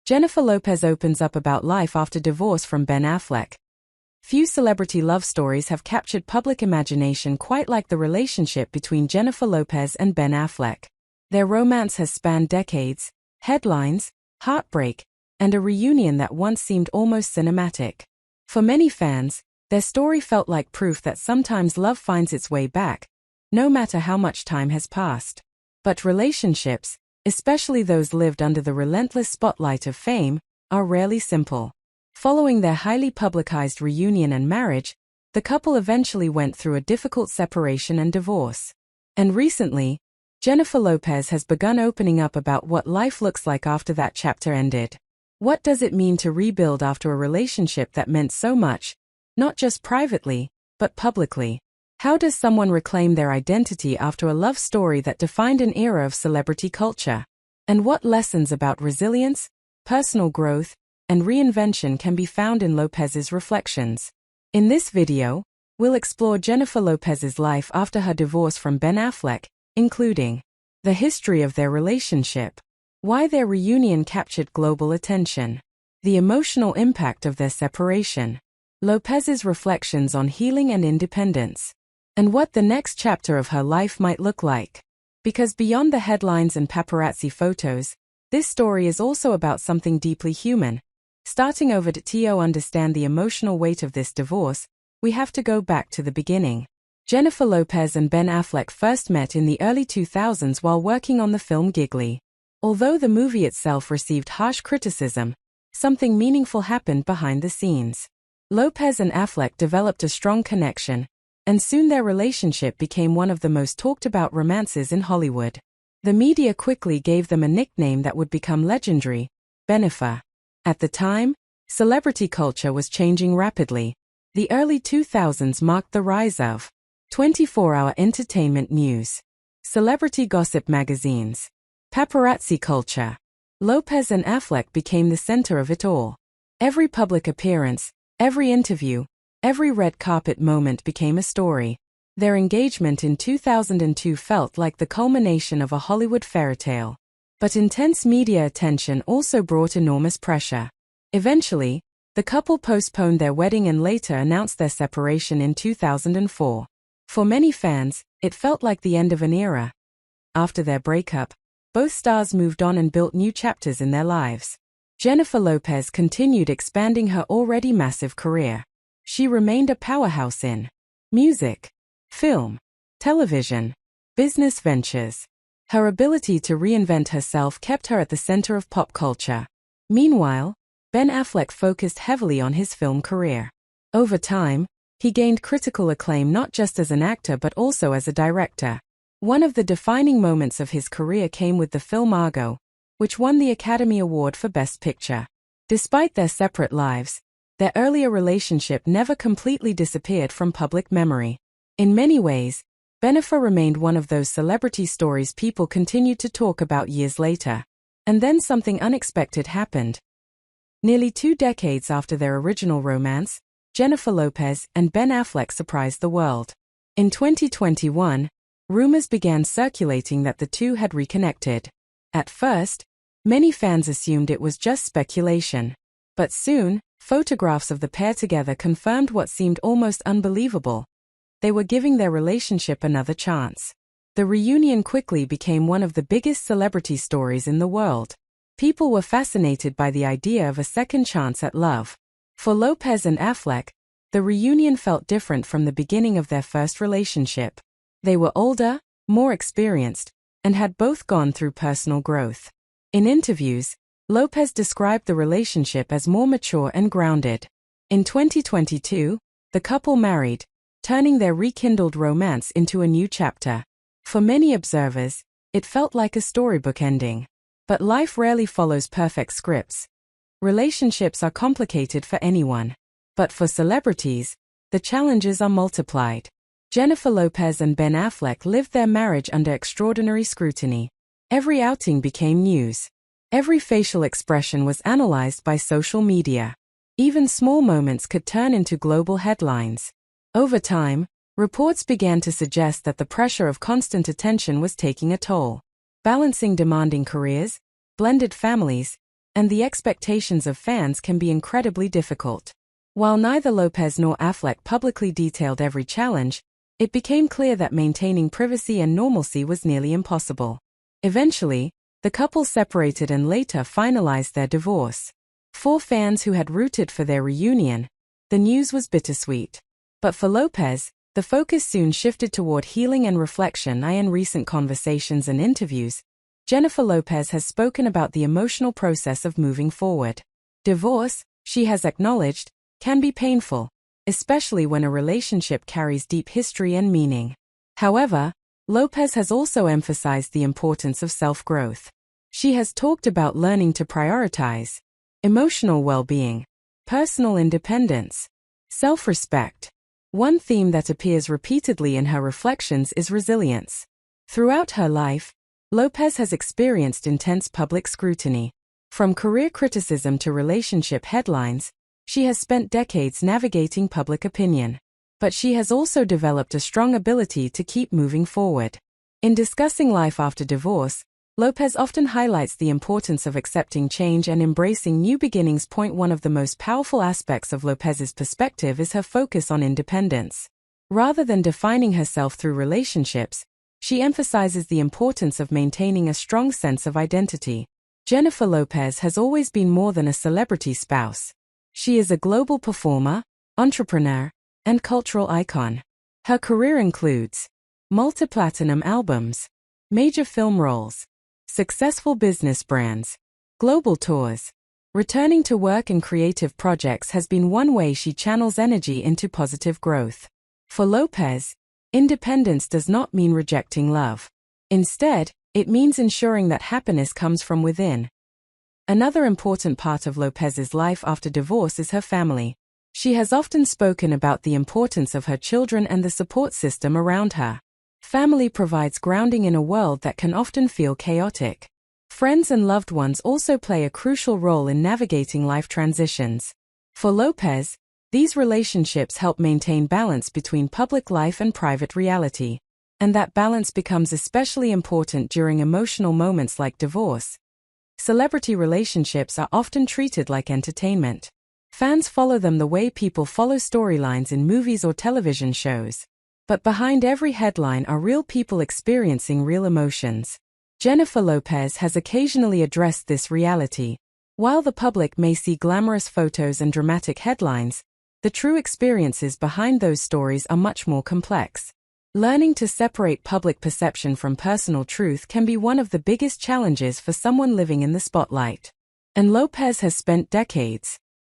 Jennifer Lopez opens up about life after divorce from Ben Affleck. Few celebrity love stories have captured public imagination quite like the relationship between Jennifer Lopez and Ben Affleck. Their romance has spanned decades, headlines, heartbreak, and a reunion that once seemed almost cinematic. For many fans, their story felt like proof that sometimes love finds its way back, no matter how much time has passed. But relationships, especially those lived under the relentless spotlight of fame, are rarely simple. Following their highly publicized reunion and marriage, the couple eventually went through a difficult separation and divorce. And recently, Jennifer Lopez has begun opening up about what life looks like after that chapter ended. What does it mean to rebuild after a relationship that meant so much, not just privately, but publicly? How does someone reclaim their identity after a love story that defined an era of celebrity culture? And what lessons about resilience, personal growth, and reinvention can be found in Lopez's reflections? In this video, we'll explore Jennifer Lopez's life after her divorce from Ben Affleck, including the history of their relationship, why their reunion captured global attention, the emotional impact of their separation, Lopez's reflections on healing and independence, and what the next chapter of her life might look like. Because beyond the headlines and paparazzi photos, this story is also about something deeply human. Starting over to understand the emotional weight of this divorce, we have to go back to the beginning. Jennifer Lopez and Ben Affleck first met in the early 2000s while working on the film Giggly. Although the movie itself received harsh criticism, something meaningful happened behind the scenes. Lopez and Affleck developed a strong connection, and soon their relationship became one of the most talked about romances in Hollywood. The media quickly gave them a nickname that would become legendary, Bennifer. At the time, celebrity culture was changing rapidly. The early 2000s marked the rise of 24-hour entertainment news, celebrity gossip magazines, paparazzi culture. Lopez and Affleck became the center of it all. Every public appearance, every interview, every red carpet moment became a story. Their engagement in 2002 felt like the culmination of a Hollywood fairytale. But intense media attention also brought enormous pressure. Eventually, the couple postponed their wedding and later announced their separation in 2004. For many fans, it felt like the end of an era. After their breakup, both stars moved on and built new chapters in their lives. Jennifer Lopez continued expanding her already massive career. She remained a powerhouse in music, film, television, business ventures. Her ability to reinvent herself kept her at the center of pop culture. Meanwhile, Ben Affleck focused heavily on his film career. Over time, he gained critical acclaim not just as an actor but also as a director. One of the defining moments of his career came with the film Argo, which won the Academy Award for Best Picture. Despite their separate lives, their earlier relationship never completely disappeared from public memory. In many ways, Bennifer remained one of those celebrity stories people continued to talk about years later. And then something unexpected happened. Nearly 2 decades after their original romance, Jennifer Lopez and Ben Affleck surprised the world. In 2021, rumors began circulating that the two had reconnected. At first, many fans assumed it was just speculation. But soon, photographs of the pair together confirmed what seemed almost unbelievable. They were giving their relationship another chance. The reunion quickly became one of the biggest celebrity stories in the world. People were fascinated by the idea of a second chance at love. For Lopez and Affleck, the reunion felt different from the beginning of their first relationship. They were older, more experienced, and had both gone through personal growth. In interviews, Lopez described the relationship as more mature and grounded. In 2022, the couple married, turning their rekindled romance into a new chapter. For many observers, it felt like a storybook ending. But life rarely follows perfect scripts. Relationships are complicated for anyone. But for celebrities, the challenges are multiplied. Jennifer Lopez and Ben Affleck lived their marriage under extraordinary scrutiny. Every outing became news. Every facial expression was analyzed by social media. Even small moments could turn into global headlines. Over time, reports began to suggest that the pressure of constant attention was taking a toll. Balancing demanding careers, blended families, and the expectations of fans can be incredibly difficult. While neither Lopez nor Affleck publicly detailed every challenge, it became clear that maintaining privacy and normalcy was nearly impossible. Eventually, the couple separated and later finalized their divorce. For fans who had rooted for their reunion, the news was bittersweet. But for Lopez, the focus soon shifted toward healing and reflection. In recent conversations and interviews, Jennifer Lopez has spoken about the emotional process of moving forward. Divorce, she has acknowledged, can be painful, especially when a relationship carries deep history and meaning. However, Lopez has also emphasized the importance of self-growth. She has talked about learning to prioritize emotional well-being, personal independence, self-respect. One theme that appears repeatedly in her reflections is resilience. Throughout her life, Lopez has experienced intense public scrutiny. From career criticism to relationship headlines, she has spent decades navigating public opinion. But she has also developed a strong ability to keep moving forward. In discussing life after divorce, Lopez often highlights the importance of accepting change and embracing new beginnings. One of the most powerful aspects of Lopez's perspective is her focus on independence. Rather than defining herself through relationships, she emphasizes the importance of maintaining a strong sense of identity. Jennifer Lopez has always been more than a celebrity spouse. She is a global performer, entrepreneur, and cultural icon. Her career includes multi-platinum albums, major film roles, successful business brands, global tours. Returning to work and creative projects has been one way she channels energy into positive growth. For Lopez, independence does not mean rejecting love. Instead, it means ensuring that happiness comes from within. Another important part of Lopez's life after divorce is her family. She has often spoken about the importance of her children and the support system around her. Family provides grounding in a world that can often feel chaotic. Friends and loved ones also play a crucial role in navigating life transitions. For Lopez, these relationships help maintain balance between public life and private reality. And that balance becomes especially important during emotional moments like divorce. Celebrity relationships are often treated like entertainment. Fans follow them the way people follow storylines in movies or television shows. But behind every headline are real people experiencing real emotions. Jennifer Lopez has occasionally addressed this reality. While the public may see glamorous photos and dramatic headlines, the true experiences behind those stories are much more complex. Learning to separate public perception from personal truth can be one of the biggest challenges for someone living in the spotlight. And Lopez has spent decades